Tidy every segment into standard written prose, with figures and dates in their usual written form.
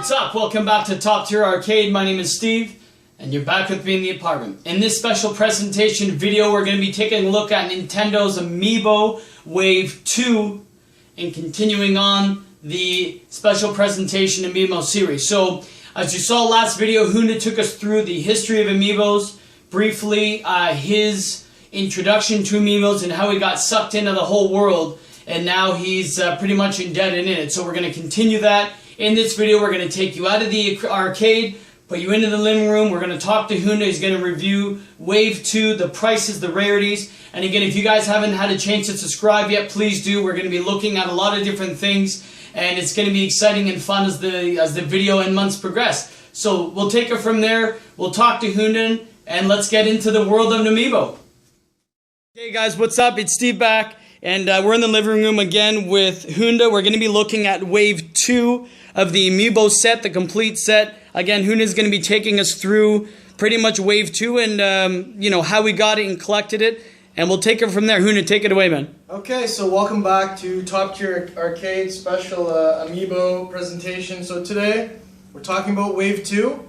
What's up? Welcome back to Top Tier Arcade. My name is Steve, and you're back with me in the apartment. In this special presentation video, we're going to be taking a look at Nintendo's Amiibo Wave 2 and continuing on the special presentation Amiibo series. So, as you saw last video, Hounda took us through the history of Amiibos, briefly his introduction to Amiibos and how he got sucked into the whole world, and now he's pretty much embedded in it. So we're going to continue that. In this video, we're going to take you out of the arcade, put you into the living room. We're going to talk to Hounda. He's going to review Wave 2, the prices, the rarities. And again, if you guys haven't had a chance to subscribe yet, please do. We're going to be looking at a lot of different things, and it's going to be exciting and fun as the video and months progress. So we'll take it from there. We'll talk to Hounda, and let's get into the world of Amiibo. Hey guys, what's up? It's Steve back, and we're in the living room again with Hounda. We're going to be looking at Wave 2 of the Amiibo set, the complete set. Again, Hounda's going to be taking us through pretty much Wave 2 and, you know, how we got it and collected it. And we'll take it from there. Hounda, take it away, man. Okay, so welcome back to Top Tier Arcade special Amiibo presentation. So today, we're talking about Wave 2.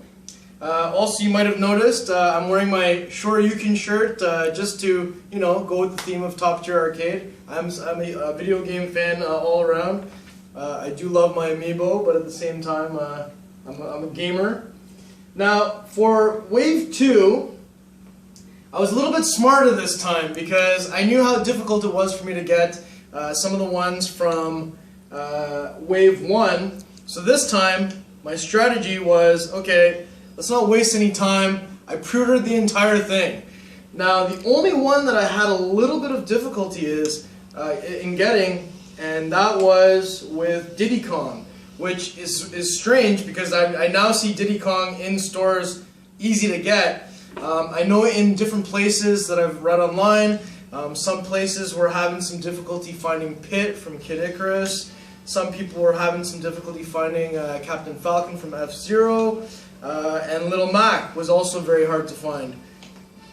Also, you might have noticed, I'm wearing my Shoryuken shirt just to, you know, go with the theme of Top Tier Arcade. I'm a video game fan all around. I do love my Amiibo, but at the same time, I'm a gamer. Now, for Wave 2, I was a little bit smarter this time because I knew how difficult it was for me to get some of the ones from Wave 1. So this time, my strategy was, okay, let's not waste any time. I pre-ordered the entire thing. Now, the only one that I had a little bit of difficulty in getting, and that was with Diddy Kong, which is strange because I now see Diddy Kong in stores easy to get. I know in different places that I've read online, some places were having some difficulty finding Pit from Kid Icarus. Some people were having some difficulty finding Captain Falcon from F-Zero, and Little Mac was also very hard to find.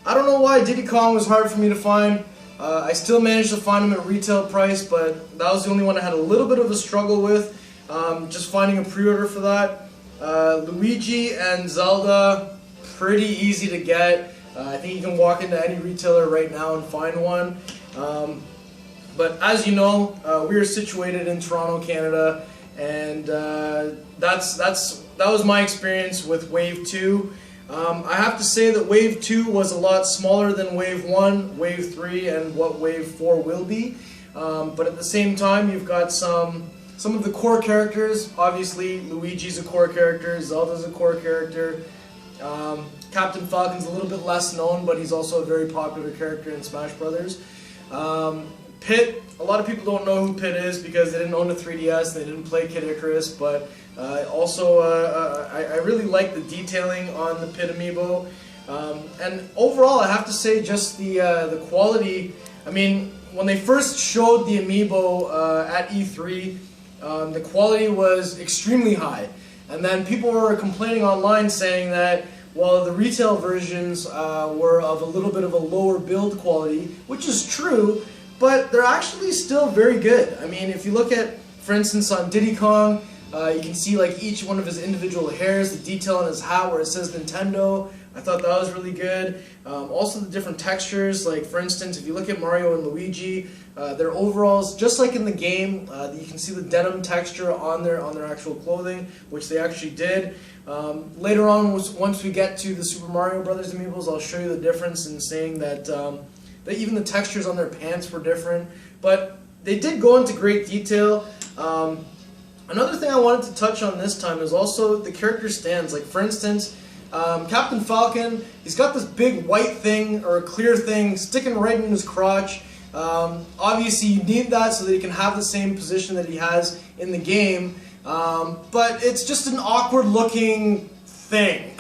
I don't know why Diddy Kong was hard for me to find. I still managed to find them at retail price, but that was the only one I had a little bit of a struggle with, just finding a pre-order for that. Luigi and Zelda, pretty easy to get. I think you can walk into any retailer right now and find one. But as you know, we are situated in Toronto, Canada, and that was my experience with Wave 2. I have to say that Wave 2 was a lot smaller than Wave 1, Wave 3, and what Wave 4 will be. But at the same time, you've got some of the core characters. Obviously, Luigi's a core character, Zelda's a core character. Captain Falcon's a little bit less known, but he's also a very popular character in Smash Brothers. Pit, a lot of people don't know who Pit is because they didn't own a 3DS, they didn't play Kid Icarus, but I really like the detailing on the Pit Amiibo. And overall, I have to say just the quality. I mean, when they first showed the Amiibo at E3, the quality was extremely high. And then people were complaining online saying that, well, the retail versions were of a little bit of a lower build quality, which is true, but they're actually still very good. I mean, if you look at, for instance, on Diddy Kong, you can see like each one of his individual hairs, the detail on his hat where it says Nintendo. I thought that was really good. Also the different textures, like for instance, if you look at Mario and Luigi, their overalls, just like in the game, you can see the denim texture on their actual clothing, which they actually did. Later on, once we get to the Super Mario Brothers Amiibos, I'll show you the difference in saying that even the textures on their pants were different. But they did go into great detail. Another thing I wanted to touch on this time is also the character stands. Like for instance, Captain Falcon, he's got this big white thing or a clear thing sticking right in his crotch. Obviously you need that so that he can have the same position that he has in the game, but it's just an awkward looking thing.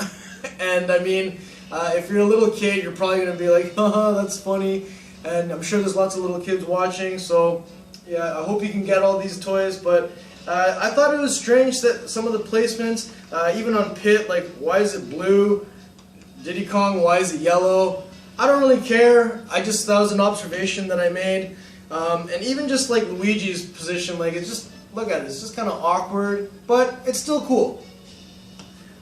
And I mean, if you're a little kid, you're probably going to be like, haha, that's funny, and I'm sure there's lots of little kids watching, so yeah, I hope you can get all these toys. But I thought it was strange that some of the placements, even on Pit, like why is it blue? Diddy Kong, why is it yellow? I don't really care. That was an observation that I made. And even just like Luigi's position, like it's just, look at it, it's just kind of awkward, but it's still cool.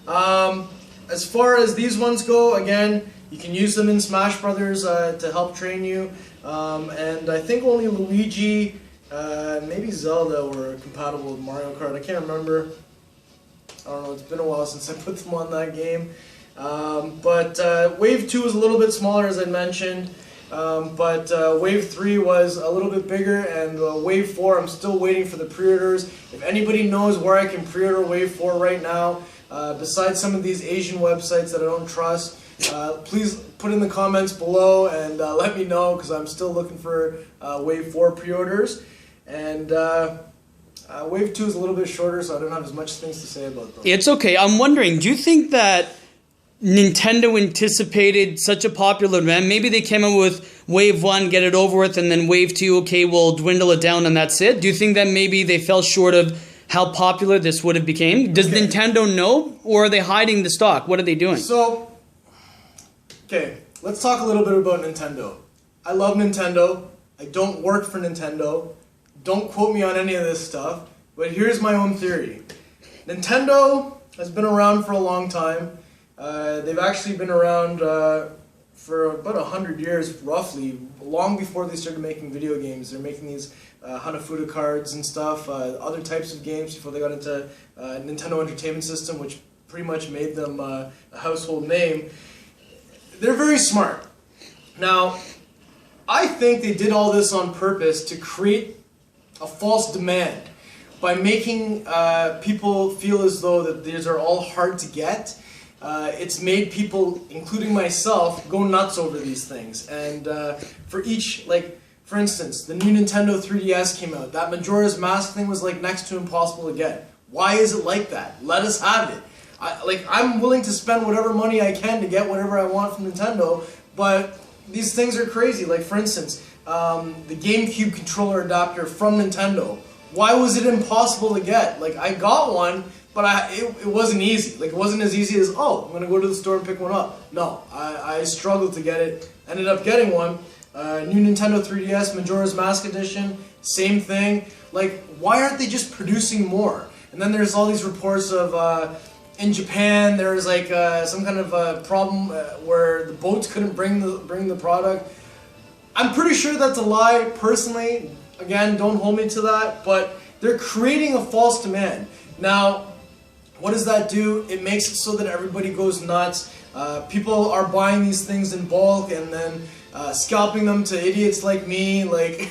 As far as these ones go, again, you can use them in Smash Brothers to help train you. And I think only Luigi, maybe Zelda were compatible with Mario Kart. I can't remember. I don't know, it's been a while since I put them on that game. But Wave 2 was a little bit smaller, as I mentioned. But Wave 3 was a little bit bigger, and Wave 4, I'm still waiting for the pre-orders. If anybody knows where I can pre-order Wave 4 right now, besides some of these Asian websites that I don't trust, please put in the comments below and let me know, because I'm still looking for Wave 4 pre-orders. And Wave 2 is a little bit shorter, so I don't have as much things to say about those. It's okay. I'm wondering, do you think that Nintendo anticipated such a popular event? Maybe they came up with Wave 1, get it over with, and then Wave 2, okay, we'll dwindle it down and that's it? Do you think that maybe they fell short of how popular this would have became? Does Nintendo know, or are they hiding the stock? What are they doing? So, okay, let's talk a little bit about Nintendo. I love Nintendo. I don't work for Nintendo. Don't quote me on any of this stuff. But here's my own theory. Nintendo has been around for a long time. They've actually been around for about 100 years, roughly, long before they started making video games. They're making these Hanafuda cards and stuff, other types of games before they got into Nintendo Entertainment System, which pretty much made them a household name. They're very smart. Now, I think they did all this on purpose to create a false demand by making people feel as though that these are all hard to get. It's made people, including myself, go nuts over these things. And for each, like, for instance, the new Nintendo 3DS came out. That Majora's Mask thing was like next to impossible to get. Why is it like that? Let us have it. I'm willing to spend whatever money I can to get whatever I want from Nintendo, but these things are crazy. Like, for instance, the GameCube controller adapter from Nintendo. Why was it impossible to get? Like, I got one, but it wasn't easy. Like, it wasn't as easy as, oh, I'm going to go to the store and pick one up. No, I struggled to get it. Ended up getting one. New Nintendo 3DS, Majora's Mask Edition, same thing. Like, why aren't they just producing more? And then there's all these reports of, in Japan, there was like some kind of a problem where the boats couldn't bring the product. I'm pretty sure that's a lie, personally. Again, don't hold me to that, but they're creating a false demand. Now, what does that do? It makes it so that everybody goes nuts. People are buying these things in bulk and then scalping them to idiots like me. Like,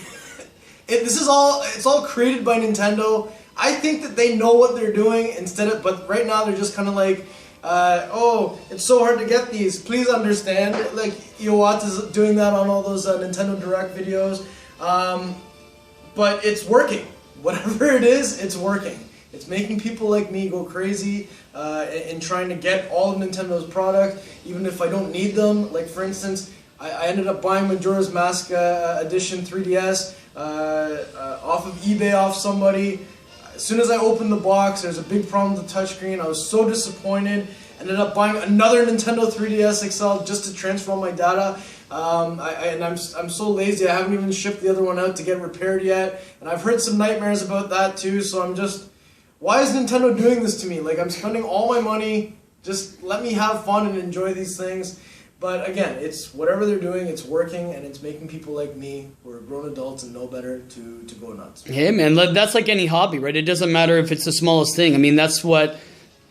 it's all created by Nintendo. I think that they know what they're doing but right now they're just kind of like, oh, it's so hard to get these. Please understand. Like, Iwata's doing that on all those Nintendo Direct videos. But it's working. Whatever it is, it's working. It's making people like me go crazy in trying to get all of Nintendo's product, even if I don't need them. Like, for instance, I ended up buying Majora's Mask Edition 3DS off of eBay off somebody. As soon as I opened the box, there's a big problem with the touchscreen. I was so disappointed. Ended up buying another Nintendo 3DS XL just to transfer all my data. I'm so lazy, I haven't even shipped the other one out to get repaired yet. And I've heard some nightmares about that too, so I'm just... Why is Nintendo doing this to me? Like, I'm spending all my money, just let me have fun and enjoy these things. But again, it's whatever they're doing, it's working, and it's making people like me, who are grown adults and know better, to go nuts. Hey man, that's like any hobby, right? It doesn't matter if it's the smallest thing. I mean, that's what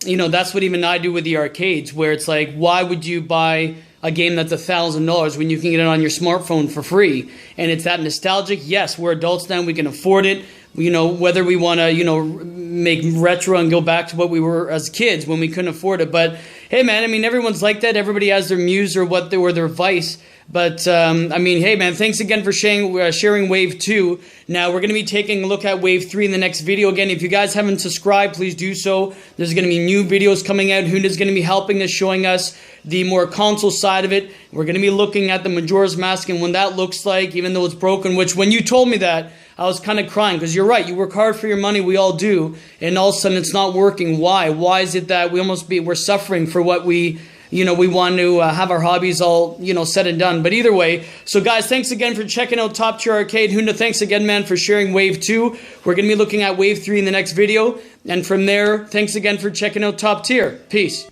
even I do with the arcades, where it's like, why would you buy a game that's $1,000 when you can get it on your smartphone for free? And it's that nostalgic. Yes, we're adults now, we can afford it. Whether we want to, make retro and go back to what we were as kids when we couldn't afford it. But hey, man, I mean, everyone's like that. Everybody has their muse or their vice. But hey, man, thanks again for sharing Wave 2. Now we're going to be taking a look at Wave 3 in the next video. Again, if you guys haven't subscribed, please do so. There's going to be new videos coming out. Hounda's going to be helping us, showing us the more console side of it. We're going to be looking at the Majora's Mask and what that looks like, even though it's broken, which when you told me that, I was kind of crying, because you're right, you work hard for your money, we all do, and all of a sudden it's not working. Why? Why is it that we're suffering for what we we want to have our hobbies all, said and done. But either way, so guys, thanks again for checking out Top Tier Arcade. Hounda, thanks again, man, for sharing Wave 2. We're going to be looking at Wave 3 in the next video. And from there, thanks again for checking out Top Tier. Peace.